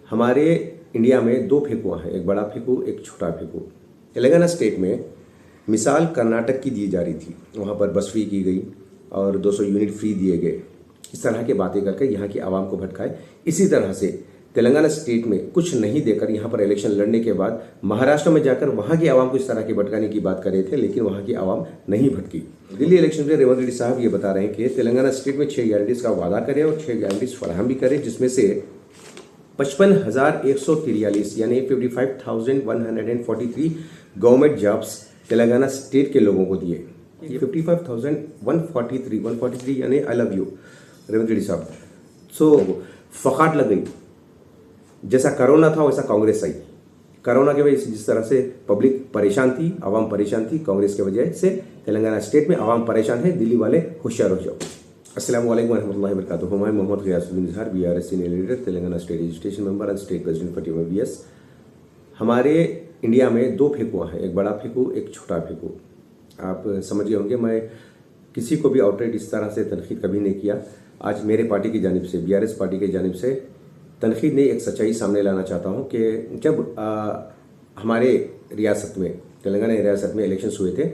हमारे इंडिया में दो फेकुआ हैं, एक बड़ा फेकू एक छोटा फेकू। तेलंगाना स्टेट में मिसाल कर्नाटक की दी जा रही थी, वहाँ पर बस फ्री की गई और 200 यूनिट फ्री दिए गए। इस तरह की बातें करके यहाँ की आवाम को भटकाए। इसी तरह से तेलंगाना स्टेट में कुछ नहीं देकर यहाँ पर इलेक्शन लड़ने के बाद महाराष्ट्र में जाकर वहाँ की आवाम को इस तरह की भटकाने की बात कर रहे थे, लेकिन वहाँ की आवाम नहीं भटकी। दिल्ली इलेक्शन में रेवंत रेड्डी साहब ये बता रहे हैं कि तेलंगाना स्टेट में 6 गारंटीज का वादा करें और 6 गारंटीज फराहम भी करें, जिसमें से 55,143 यानी 55,143 गवर्नमेंट जॉब्स तेलंगाना स्टेट के लोगों को दिए। ये 55,143 यानी I love you Revanth Reddy साहब। सो फकाट लग गई, जैसा कोरोना था वैसा कांग्रेस आई। कोरोना की वजह से जिस तरह से पब्लिक परेशान थी, आवाम परेशान थी, कांग्रेस की वजह से तेलंगाना स्टेट में आवाम परेशान है। दिल्ली वाले होशियार हो जाओ। अस्सलाम वालेकुम रहमतुल्लाहि व बरकातुहू। मैं मोहम्मद गियासुद्दीन इजहार, BRS senior leader, Telangana state registration member and state president for TMBS। हमारे इंडिया में दो फेकुआ हैं, एक बड़ा फेकू एक छोटा फेकू। आप समझ गए होंगे, मैं किसी को भी आउटराइट इस तरह से तनकीद कभी नहीं किया। आज मेरे पार्टी की जानिब से, BRS पार्टी की जानिब से तनकीद नहीं, एक सच्चाई सामने लाना चाहता हूँ कि जब हमारे रियासत में, तेलंगाना रियासत में इलेक्शंस हुए थे,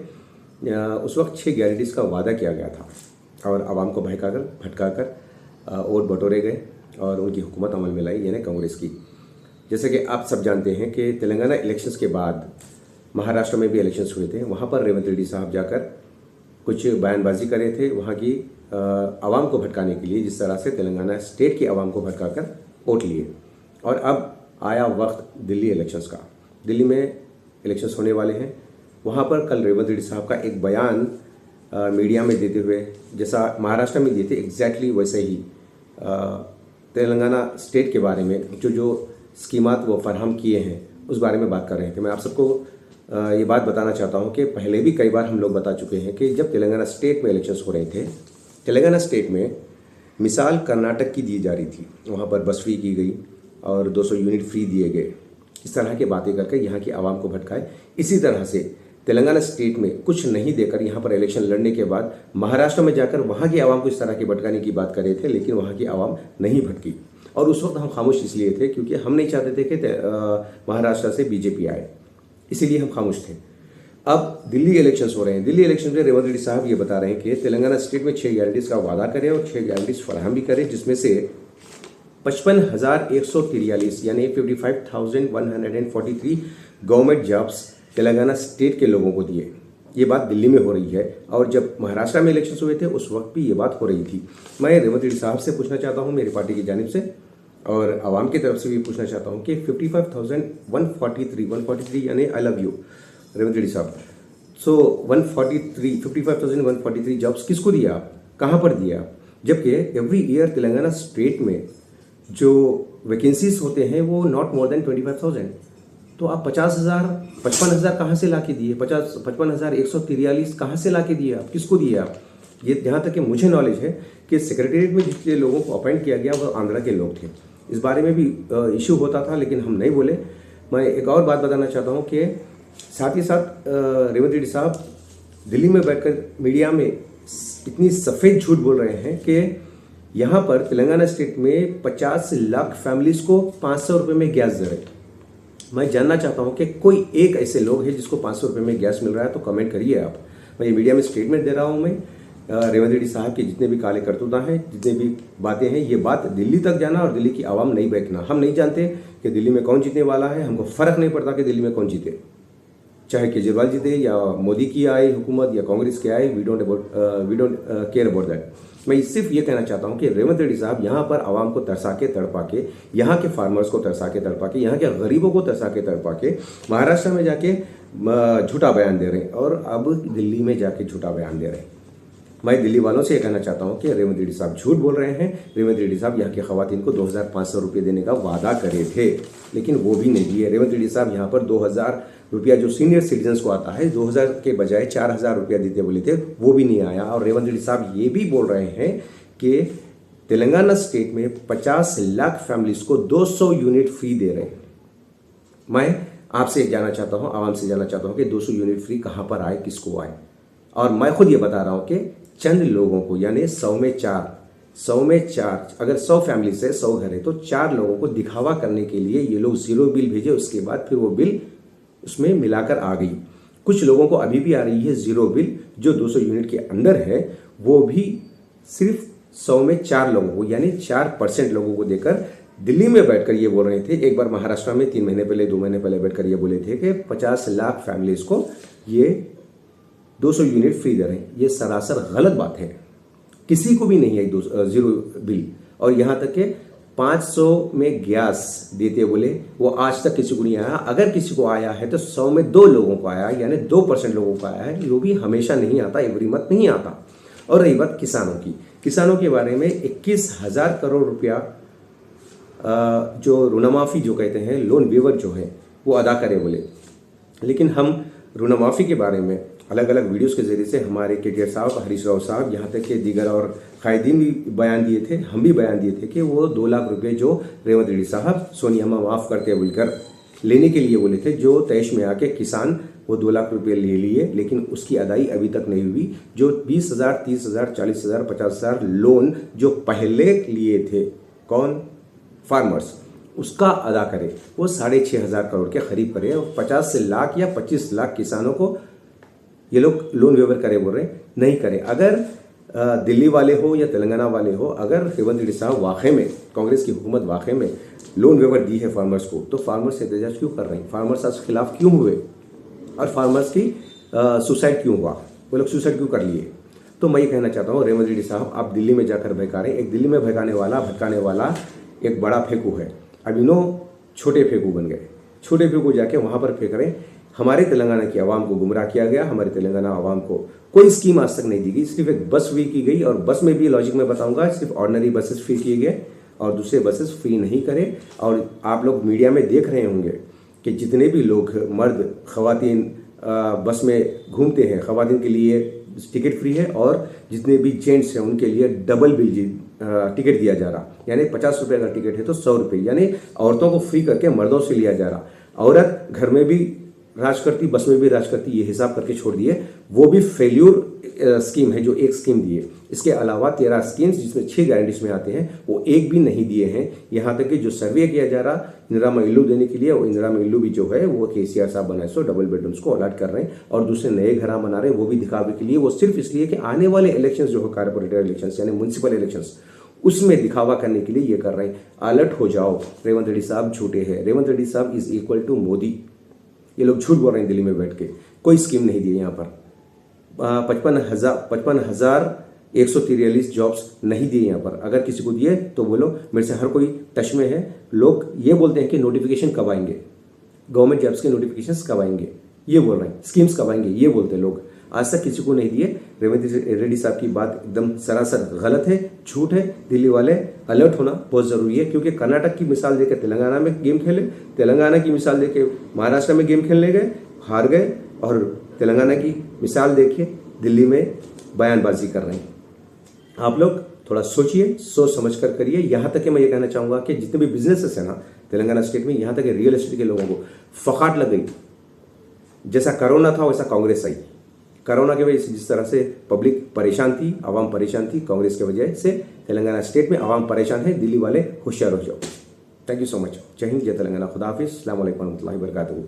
उस वक्त 6 गारंटीज का वादा किया गया था और आवाम को भटकाकर वोट बटोरे गए और उनकी हुकूमत अमल में लाई, यानी कांग्रेस की। जैसे कि आप सब जानते हैं कि तेलंगाना इलेक्शंस के बाद महाराष्ट्र में भी इलेक्शंस हुए थे। वहाँ पर रेवंत रेड्डी साहब जाकर कुछ बयानबाजी कर रहे थे वहाँ की आवाम को भटकाने के लिए, जिस तरह से तेलंगाना स्टेट की आवाम को भटकाकर वोट लिए। और अब आया वक्त दिल्ली इलेक्शंस का। दिल्ली में इलेक्शंस होने वाले हैं। वहाँ पर कल रेवंत रेड्डी साहब का एक बयान मीडिया में देते हुए, जैसा महाराष्ट्र में दिए थे एग्जैक्टली वैसे ही तेलंगाना स्टेट के बारे में जो स्कीमात वो फराहम किए हैं उस बारे में बात कर रहे थे। मैं आप सबको ये बात बताना चाहता हूँ कि पहले भी कई बार हम लोग बता चुके हैं कि जब तेलंगाना स्टेट में इलेक्शंस हो रहे थे, तेलंगाना स्टेट में मिसाल कर्नाटक की दी जा रही थी, वहाँ पर बस फ्री की गई और 200 यूनिट फ्री दिए गए। इस तरह की बातें करके यहाँ की आवाम को भटकाए। इसी तरह से तेलंगाना स्टेट में कुछ नहीं देकर यहाँ पर इलेक्शन लड़ने के बाद महाराष्ट्र में जाकर वहाँ की आवाम को इस तरह की भटकाने की बात कर रहे थे, लेकिन वहाँ की आवाम नहीं भटकी। और उस वक्त हम खामोश इसलिए थे क्योंकि हम नहीं चाहते थे कि महाराष्ट्र से BJP आए, इसीलिए हम खामोश थे। अब दिल्ली इलेक्शंस हो रहे हैं। दिल्ली इलेक्शन में रेवंत रेड्डी साहब ये बता रहे हैं कि तेलंगाना स्टेट में 6 गारंटीज का वादा करें और 6 गारंटीज फराहम भी करें, जिसमें से 55,143 यानी 55,143 गवर्नमेंट जॉब्स तेलंगाना स्टेट के लोगों को दिए। ये बात दिल्ली में हो रही है और जब महाराष्ट्र में इलेक्शंस हुए थे उस वक्त भी ये बात हो रही थी। मैं रेवंत रेड्डी साहब से पूछना चाहता हूँ, मेरी पार्टी की जानिब से और आवाम की तरफ से भी पूछना चाहता हूँ कि 55,143 यानी I love you Revanth Reddy साहब। सो 55,143 जॉब्स किसको दिया, कहाँ पर दिया? जबकि एवरी ईयर तेलंगाना स्टेट में जो वैकेंसीज होते हैं वो नॉट मोर देन 25,000। तो आप 55,000 कहाँ से ला के दिए? 55,143 कहाँ से ला के दिए? आप किसको दिए? आप ये जहाँ तक कि मुझे नॉलेज है कि सेक्रेटेरिएट में जितने लोगों को अपॉइंट किया गया वो आंध्रा के लोग थे। इस बारे में भी इशू होता था, लेकिन हम नहीं बोले। मैं एक और बात बताना चाहता हूँ कि साथ ही साथ रेवंत रेड्डी साहब दिल्ली में बैठकर मीडिया में इतनी सफ़ेद झूठ बोल रहे हैं कि यहाँ पर तेलंगाना स्टेट में 50 लाख फैमिलीज को 500 रुपये में गैस दे रहे। मैं जानना चाहता हूँ कि कोई एक ऐसे लोग हैं जिसको 500 रुपये में गैस मिल रहा है, तो कमेंट करिए आप। मैं ये मीडिया में स्टेटमेंट दे रहा हूँ। मैं रेवंत रेड्डी साहब के जितने भी काले करतूता हैं, जितने भी बातें हैं, ये बात दिल्ली तक जाना और दिल्ली की आवाम नहीं बैठना। हम नहीं जानते कि दिल्ली में कौन जीतने वाला है, हमको फ़र्क नहीं पड़ता कि दिल्ली में कौन जीते, चाहे केजरीवाल जीते या मोदी की आए हुकूमत या कांग्रेस की आए। We don't care about that. मैं सिर्फ ये कहना चाहता हूँ कि रेवंत रेड्डी साहब यहाँ पर आवाम को तरसा के तड़पा के, यहाँ के फार्मर्स को तरसा के तड़पा के, यहाँ के गरीबों को तरसा के तड़पा के महाराष्ट्र में जाके झूठा बयान दे रहे हैं और अब दिल्ली में जाके झूठा बयान दे रहे हैं। मैं दिल्ली वालों से ये कहना चाहता हूँ कि रेवंत रेड्डी साहब झूठ बोल रहे हैं। रेवंत रेड्डी साहब यहाँ की खवातीन को 2,500 रुपये देने का वादा करे थे, लेकिन वो भी नहीं दिए। रेवंत रेड्डी साहब यहाँ पर 2,000 रुपया जो सीनियर सिटीजन्स को आता है, 2,000 के बजाय 4,000 रुपया देते बोले थे, वो भी नहीं आया। और रेवंत रेड्डी साहब ये भी बोल रहे हैं कि तेलंगाना स्टेट में 50 लाख फैमिलीज को 200 यूनिट फ्री दे रहे हैं। मैं आपसे जानना चाहता हूँ, आवाम से जानना चाहता हूँ कि 200 यूनिट फ्री कहाँ पर आए, किसको आए? और मैं खुद ये बता रहा हूँ कि चंद लोगों को, यानी 100 में 4 100 में 4, अगर 100 फैमिली से 100 घर है तो 4 लोगों को दिखावा करने के लिए ये लोग जीरो बिल भेजे। उसके बाद फिर वो बिल उसमें मिलाकर आ गई। कुछ लोगों को अभी भी आ रही है जीरो बिल, जो 200 यूनिट के अंदर है, वो भी सिर्फ 100 में 4 लोगों को, यानी 4% लोगों को देकर दिल्ली में बैठकर ये बोल रहे थे। एक बार महाराष्ट्र में 3 महीने पहले 2 महीने पहले बैठकर ये बोले थे कि 50 लाख फैमिलीज को ये 200 यूनिट फ्री दे रहे हैं। ये सरासर गलत बात है। किसी को भी नहीं है जीरो बिल। और यहाँ तक कि 500 में गैस देते बोले, वो आज तक किसी को नहीं आया। अगर किसी को आया है तो 100 में 2 लोगों को आया, यानी 2% लोगों को आया है। वो भी हमेशा नहीं आता, एवरी मंथ नहीं आता। और रही बात किसानों की, किसानों के बारे में 21,000 करोड़ रुपया जो ऋणमाफी जो कहते हैं, लोन वेवर जो है वो अदा करे बोले। लेकिन हम ऋणमाफी के बारे में अलग अलग वीडियोस के जरिए से हमारे केटीआर साहब, हरीश राव साहब, यहाँ तक के दीगर और कायदीन भी बयान दिए थे, हम भी बयान दिए थे कि वो 2 लाख रुपए जो रेवंत रेड्डी साहब सोनिया माफ करते बोलकर लेने के लिए बोले थे, जो तैश में आके किसान वो 2 लाख रुपए ले लिए, लेकिन उसकी अदाई अभी तक नहीं हुई। जो 20,000, 30,000, 40,000, 50,000 लोन जो पहले लिए थे, कौन? फार्मर्स, उसका अदा करे। वो 6,500 करोड़ के करीब करे और 50 लाख या 25 लाख किसानों को ये लोग लोन वेवर करे बोल रहे, नहीं करे। अगर दिल्ली वाले हो या तेलंगाना वाले हो, अगर रेवंत रेड्डी साहब वाकई में, कांग्रेस की हुकूमत वाकई में लोन वेवर दी है फार्मर्स को, तो फार्मर्स एहतजाज क्यों कर रहे हैं? फार्मर्स आज खिलाफ क्यों हुए? और फार्मर्स की सुसाइड क्यों हुआ? वो लोग सुसाइड क्यों कर लिए? तो मैं ये कहना चाहता हूँ, रेवंत रेड्डी साहब आप दिल्ली में जाकर भड़का रहे हैं। एक दिल्ली में भटकाने वाला एक बड़ा फेंकू है। अब इन्हों छोटे फेंकू बन गए। छोटे फेंकू जाके वहां पर फेंक रहे हैं। हमारे तेलंगाना की आवाम को गुमराह किया गया। हमारे तेलंगाना आवाम को कोई स्कीम आज तक नहीं दी गई। सिर्फ एक बस फ्री की गई, और बस में भी लॉजिक में बताऊंगा, सिर्फ ऑर्डिनरी बसेस फ्री किए गए और दूसरे बसेस फ्री नहीं करे। और आप लोग मीडिया में देख रहे होंगे कि जितने भी लोग मर्द खवातीन बस में घूमते हैं, खवातीन के लिए टिकट फ्री है, और जितने भी जेंट्स हैं उनके लिए डबल बिल टिकट दिया जा रहा। यानी 50 रुपये का टिकट है तो 100 रुपये, यानी औरतों को फ्री करके मर्दों से लिया जा रहा। औरत घर में भी राज करती, बस में भी राज करती, ये हिसाब करके छोड़ दिए। वो भी फेल्यूर स्कीम है जो एक स्कीम दिए। इसके अलावा 13 स्कीम्स जिसमें 6 गारंटीज में आते हैं, वो एक भी नहीं दिए हैं। यहाँ तक कि जो सर्वे किया जा रहा इंदिरा इल्लू देने के लिए, वो इंदिरा इल्लू भी जो है वो केसीआर साहब बनाए सो डबल बेडरूम्स को अलॉट कर रहे हैं, और दूसरे नए घर बना रहे हैं, वो भी दिखावे के लिए। वो सिर्फ इसलिए कि आने वाले इलेक्शंस जो है, कारपोरेटर इलेक्शंस यानी म्युनिसिपल इलेक्शंस, उसमें दिखावा करने के लिए ये कर रहे हैं। अलर्ट हो जाओ, रेवंत रेड्डी साहब झूठे हैं। रेवंत रेड्डी साहब इज इक्वल टू मोदी। ये लोग झूठ बोल रहे हैं। दिल्ली में बैठ के कोई स्कीम नहीं दी। यहाँ पर 55,143 जॉब्स नहीं दिए यहाँ पर। अगर किसी को दिए तो बोलो मेरे से हर कोई टच में है। लोग ये बोलते हैं कि नोटिफिकेशन कब आएंगे, गवर्नमेंट जॉब्स के नोटिफिकेशंस कब आएंगे, ये बोल रहे हैं। स्कीम्स कब आएंगे ये बोलते हैं लोग। आज तक किसी को नहीं दिए। रेवंत रेड्डी साहब की बात एकदम सरासर गलत है, झूठ है। दिल्ली वाले अलर्ट होना बहुत जरूरी है, क्योंकि कर्नाटक की मिसाल देकर तेलंगाना में गेम खेले, तेलंगाना की मिसाल देके महाराष्ट्र में गेम खेलने गए, हार गए, और तेलंगाना की मिसाल देखिए दिल्ली में बयानबाजी कर रहे हैं। आप लोग थोड़ा सोचिए, सोच समझ कर करिए। यहाँ तक कि मैं ये कहना चाहूंगा कि जितने भी बिजनेसेस है ना तेलंगाना स्टेट में, यहाँ तक रियल एस्टेट के लोगों को फकाट लग गई। जैसा कोरोना था वैसा कांग्रेस आई। कोरोना की वजह से जिस तरह से पब्लिक परेशान थी, आवाम परेशान थी, कांग्रेस की वजह से तेलंगाना स्टेट में आवाम परेशान है। दिल्ली वाले होशियार हो जाओ। Thank you so much. जय हिंद, जय तेलंगाना। खुदा हाफिज़। अस्सलाम वालेकुम रहमतुल्लाहि व बरकातहू।